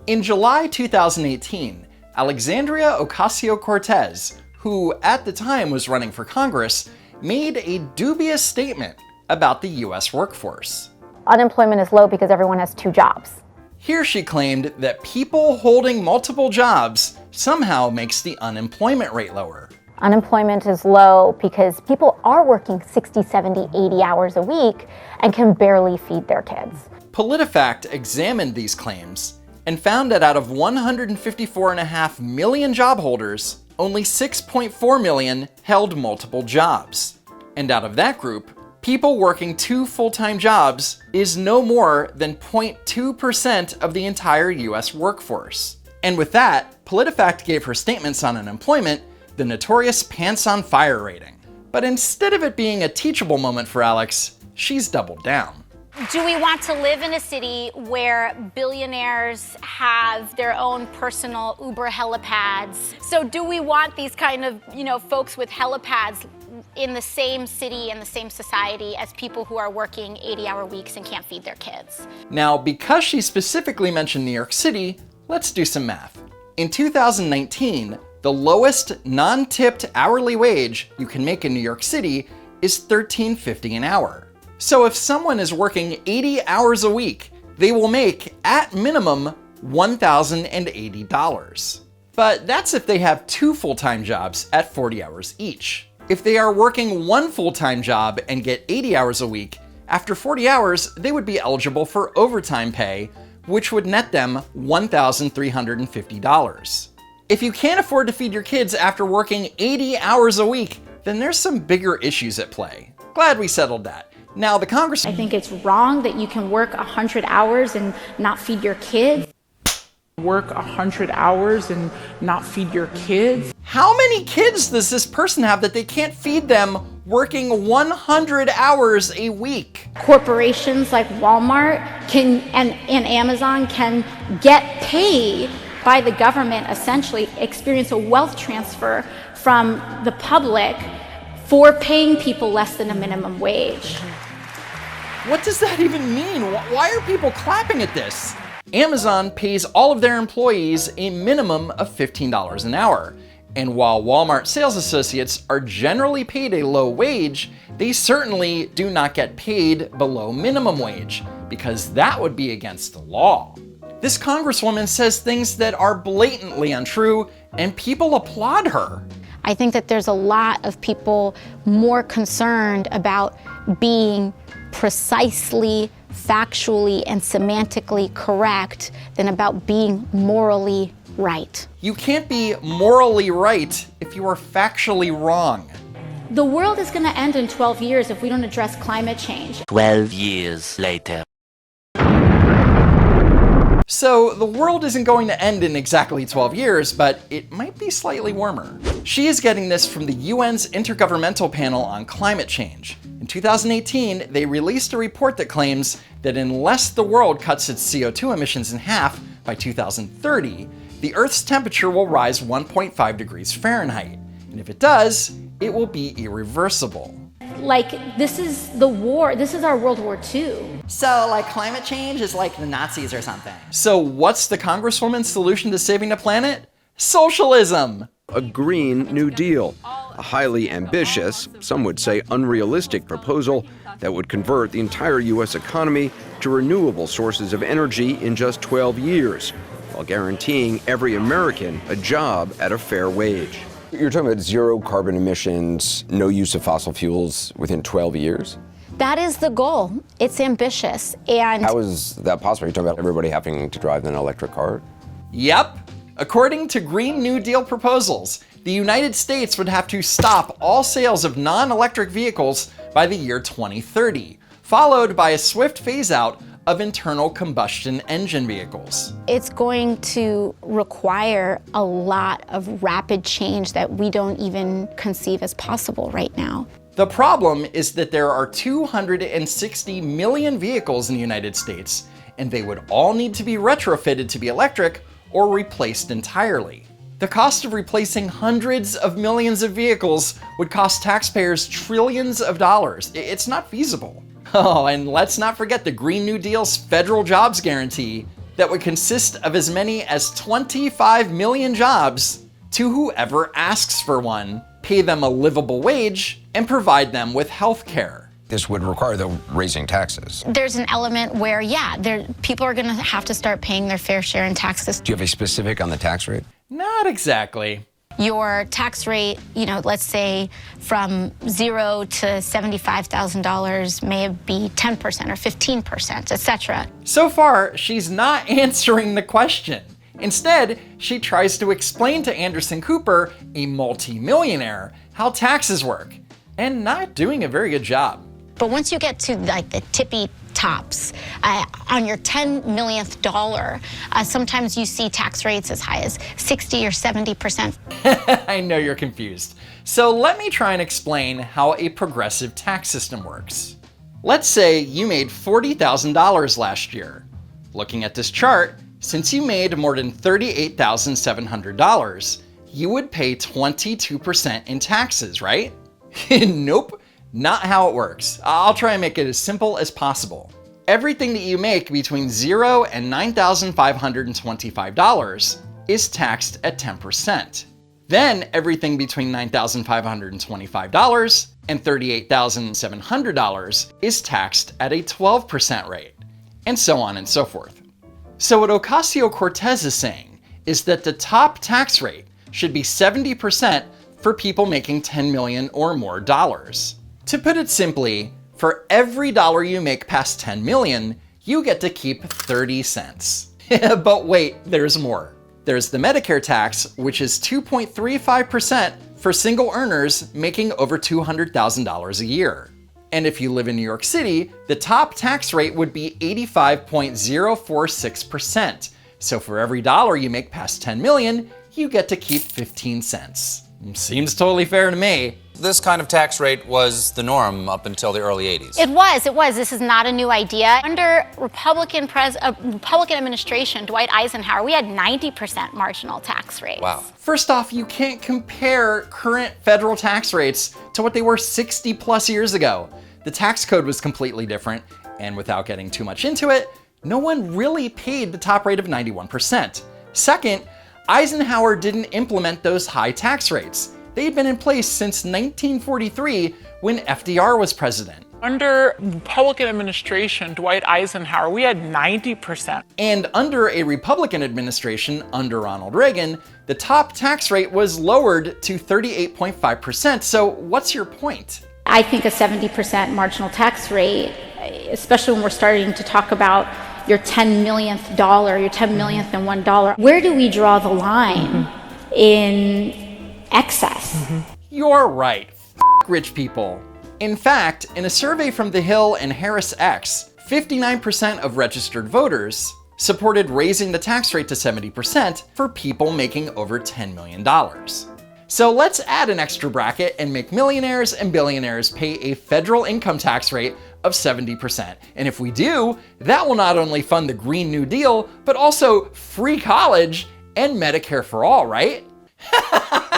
In July 2018, Alexandria Ocasio-Cortez, who at the time was running for Congress, made a dubious statement about the US workforce. Unemployment is low because everyone has 2 jobs. Here she claimed that people holding multiple jobs somehow makes the unemployment rate lower. Unemployment is low because people are working 60, 70, 80 hours a week and can barely feed their kids. Politifact examined these claims and found that out of 154.5 million job holders, only 6.4 million held multiple jobs. And out of that group, people working 2 full-time jobs is no more than 0.2% of the entire US workforce. And with that, Politifact gave her statements on unemployment the notorious pants on fire rating. But instead of it being a teachable moment for Alex, she's doubled down. Do we want to live in a city where billionaires have their own personal Uber helipads? So do we want these kind of, folks with helipads in the same city and the same society as people who are working 80-hour weeks and can't feed their kids? Now, because she specifically mentioned New York City, let's do some math. In 2019, the lowest non-tipped hourly wage you can make in New York City is $13.50 an hour. So if someone is working 80 hours a week, they will make, at minimum, $1,080. But that's if they have 2 full-time jobs at 40 hours each. If they are working 1 full-time job and get 80 hours a week, after 40 hours, they would be eligible for overtime pay, which would net them $1,350. If you can't afford to feed your kids after working 80 hours a week, then there's some bigger issues at play. Glad we settled that. Now, the Congress... I think it's wrong that you can work 100 hours and not feed your kids. Work 100 hours and not feed your kids? How many kids does this person have that they can't feed them working 100 hours a week? Corporations like Walmart and Amazon can get paid by the government, essentially experience a wealth transfer from the public for paying people less than a minimum wage. What does that even mean? Why are people clapping at this? Amazon pays all of their employees a minimum of $15 an hour. And while Walmart sales associates are generally paid a low wage, they certainly do not get paid below minimum wage, because that would be against the law. This congresswoman says things that are blatantly untrue, and people applaud her. I think that there's a lot of people more concerned about being precisely, factually, and semantically correct than about being morally right. You can't be morally right if you are factually wrong. The world is going to end in 12 years if we don't address climate change. 12 years later. So the world isn't going to end in exactly 12 years, but it might be slightly warmer. She is getting this from the UN's Intergovernmental Panel on Climate Change. In 2018, they released a report that claims that unless the world cuts its CO2 emissions in half by 2030, the Earth's temperature will rise 1.5 degrees Fahrenheit. And if it does, it will be irreversible. Like, this is the war, this is our World War II. So, like, climate change is like the Nazis or something. So what's the Congresswoman's solution to saving the planet? Socialism! A Green New Deal, a highly ambitious, some would say unrealistic proposal that would convert the entire U.S. economy to renewable sources of energy in just 12 years, while guaranteeing every American a job at a fair wage. You're talking about 0 carbon emissions, no use of fossil fuels within 12 years? That is the goal. It's ambitious. And how is that possible? You're talking about everybody having to drive an electric car? Yep. According to Green New Deal proposals, the United States would have to stop all sales of non-electric vehicles by the year 2030, followed by a swift phase-out of internal combustion engine vehicles. It's going to require a lot of rapid change that we don't even conceive as possible right now. The problem is that there are 260 million vehicles in the United States, and they would all need to be retrofitted to be electric or replaced entirely. The cost of replacing hundreds of millions of vehicles would cost taxpayers trillions of dollars. It's not feasible. Oh, and let's not forget the Green New Deal's federal jobs guarantee. that would consist of as many as 25 million jobs to whoever asks for one, pay them a livable wage, and provide them with health care. This would require the raising taxes. There's an element where, people are going to have to start paying their fair share in taxes. Do you have a specific on the tax rate? Not exactly. Your tax rate, let's say from $0 to $75,000 may be 10% or 15%, etc. So far, she's not answering the question. Instead, she tries to explain to Anderson Cooper, a multi-millionaire, how taxes work, and not doing a very good job. But once you get to the tippy tops, on your 10 millionth dollar, sometimes you see tax rates as high as 60 or 70%. I know you're confused. So let me try and explain how a progressive tax system works. Let's say you made $40,000 last year. Looking at this chart, since you made more than $38,700, you would pay 22% in taxes, right? Nope. Not how it works. I'll try and make it as simple as possible. Everything that you make between $0 and $9,525 is taxed at 10%. Then everything between $9,525 and $38,700 is taxed at a 12% rate, and so on and so forth. So what Ocasio-Cortez is saying is that the top tax rate should be 70% for people making $10 million or more dollars. To put it simply, for every dollar you make past 10 million, you get to keep 30 cents. But wait, there's more. There's the Medicare tax, which is 2.35% for single earners making over $200,000 a year. And if you live in New York City, the top tax rate would be 85.046%. So for every dollar you make past 10 million, you get to keep 15 cents. Seems totally fair to me. This kind of tax rate was the norm up until the early 80s. It was. This is not a new idea. Under Republican administration, Dwight Eisenhower, we had 90% marginal tax rates. Wow. First off, you can't compare current federal tax rates to what they were 60 plus years ago. The tax code was completely different, and without getting too much into it, no one really paid the top rate of 91%. Second, Eisenhower didn't implement those high tax rates. They had been in place since 1943 when FDR was president. Under Republican administration, Dwight Eisenhower, we had 90%. And under a Republican administration, under Ronald Reagan, the top tax rate was lowered to 38.5%. So what's your point? I think a 70% marginal tax rate, especially when we're starting to talk about your 10 millionth dollar, your 10 millionth and $1, where do we draw the line in excess? You're right. Rich people. In fact, in a survey from The Hill and Harris X, 59% of registered voters supported raising the tax rate to 70% for people making over $10 million. So let's add an extra bracket and make millionaires and billionaires pay a federal income tax rate of 70%. And if we do, that will not only fund the Green New Deal, but also free college and Medicare for all, right?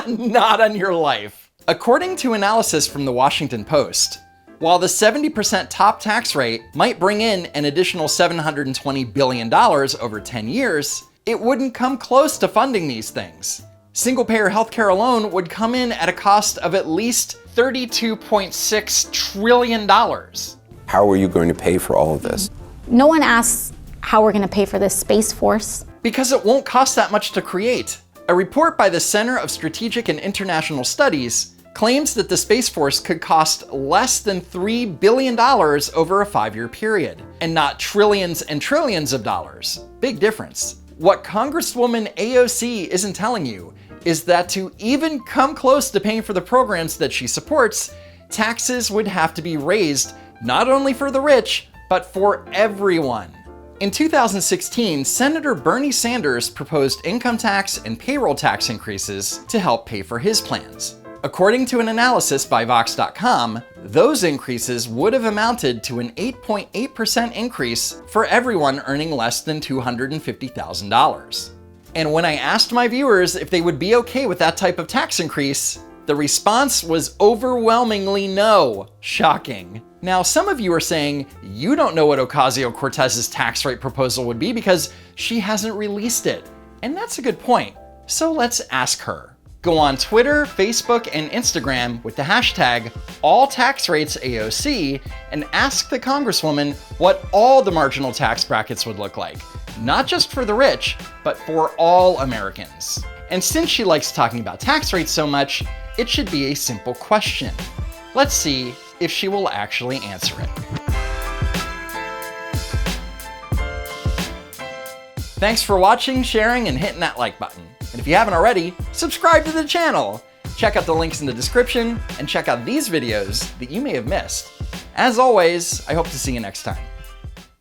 Not on your life. According to analysis from the Washington Post, while the 70% top tax rate might bring in an additional $720 billion over 10 years, it wouldn't come close to funding these things. Single-payer healthcare alone would come in at a cost of at least $32.6 trillion. How are you going to pay for all of this? No one asks how we're going to pay for this Space Force. Because it won't cost that much to create. A report by the Center of Strategic and International Studies claims that the Space Force could cost less than $3 billion over a 5-year period, and not trillions and trillions of dollars. Big difference. What Congresswoman AOC isn't telling you is that to even come close to paying for the programs that she supports, taxes would have to be raised not only for the rich, but for everyone. In 2016, Senator Bernie Sanders proposed income tax and payroll tax increases to help pay for his plans. According to an analysis by Vox.com, those increases would have amounted to an 8.8% increase for everyone earning less than $250,000. And when I asked my viewers if they would be okay with that type of tax increase, the response was overwhelmingly no. Shocking. Now, some of you are saying you don't know what Ocasio-Cortez's tax rate proposal would be because she hasn't released it. And that's a good point. So let's ask her. Go on Twitter, Facebook, and Instagram with the hashtag AllTaxRatesAOC and ask the Congresswoman what all the marginal tax brackets would look like. Not just for the rich, but for all Americans. And since she likes talking about tax rates so much, it should be a simple question. Let's see if she will actually answer it. Thanks for watching, sharing, and hitting that like button. And if you haven't already, subscribe to the channel. Check out the links in the description and check out these videos that you may have missed. As always, I hope to see you next time.